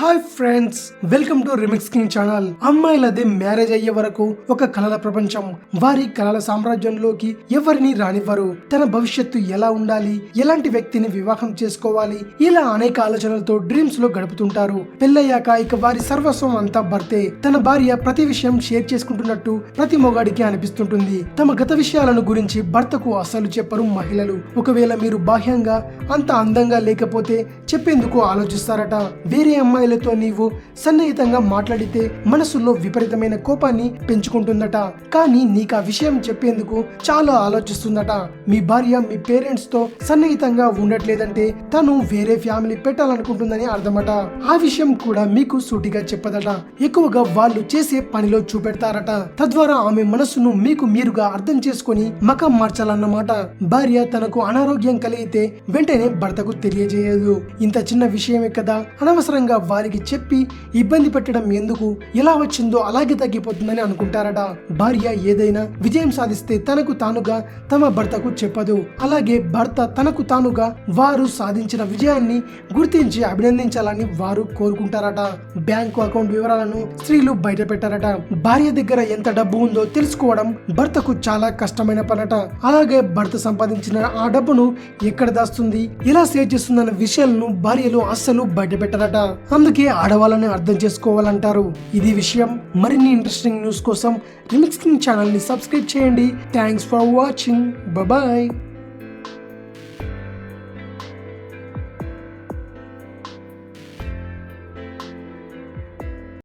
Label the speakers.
Speaker 1: Hi friends, welcome to remix king channel. అమ్మాయిలది marriage అయ్యే వరకు ఒక కలల ప్రపంచం. వారి కలల సామ్రాజ్యంలోకి ఎవరిని రానివ్వరు. తన భవిష్యత్తు ఎలా ఉండాలి, ఎలాంటి వ్యక్తిని వివాహం చేసుకోవాలి, ఇలా అనేక ఆలోచనలతో డ్రీమ్స్ లో గడుపుతుంటారు. పెళ్ళయ్యాక ఇక వారి సర్వస్వం అంతా భర్తే. తన భార్య ప్రతి విషయం షేర్ చేసుకుంటున్నట్టు ప్రతి మొగాడికి అనిపిస్తుంటుంది. తమ గత విషయాలను గురించి భర్తకు అసలు చెప్పరు మహిళలు. ఒకవేళ మీరు బాహ్యంగా అంత అందంగా లేకపోతే చెప్పేందుకు ఆలోచిస్తారట. వేరే అమ్మాయిలతో నీవు సన్నిహితంగా మాట్లాడితే మనసులో విపరీతమైన కోపాన్ని పెంచుకుంటుందట. కానీ నీకు ఆ విషయం చెప్పేందుకు చాలా ఆలోచిస్తుందట. మీ భార్య మీ పేరెంట్స్ తో సన్నిహితంగా ఉండట్లేదంటే తను వేరే ఫ్యామిలీ పెట్టాలనుకుంటుందని అర్థమట. ఆ విషయం కూడా మీకు సూటిగా చెప్పదట. ఎక్కువగా వాళ్ళు చేసే పనిలో చూపెడతారట. తద్వారా ఆమె మనసును మీకు మీరుగా అర్థం చేసుకొని మకం మార్చాలన్నమాట. భార్య తనకు అనారోగ్యం కలిగితే వెంటనే భర్తకు తెలియజేయదు. ఇంత చిన్న విషయమే కదా, అనవసరంగా వారికి చెప్పి ఇబ్బంది పెట్టడం ఎందుకు, ఎలా వచ్చిందో అలాగే తగ్గిపోతుందని అనుకుంటారట. భార్య ఏదైనా విజయం సాధిస్తే తనకు తానుగా తమ భర్తకు చెప్పదు. అలాగే భర్త తనకు తానుగా వారు సాధించిన విజయాన్ని గుర్తించి అభినందించాలని వారు కోరుకుంటారట. బ్యాంకు అకౌంట్ వివరాలను స్త్రీలు బయట పెట్టారట. భార్య దగ్గర ఎంత డబ్బు ఉందో తెలుసుకోవడం భర్తకు చాలా కష్టమైన పనట. అలాగే భర్త సంపాదించిన ఆ డబ్బును ఎక్కడ దాస్తుంది, ఎలా సేవ్ చేస్తుందన్న విషయాలను భార్యలు అస్సలు బయట పెట్టారట. అందుకే ఆడవాళ్ళని అర్థం చేసుకోవాలంటారు. ఇది విషయం. మరిన్ని ఇంట్రెస్టింగ్ న్యూస్ కోసం రిమిక్స్ కింగ్ ఛానల్ ని సబ్స్క్రైబ్ చేయండి. Thanks for watching. బాయ్.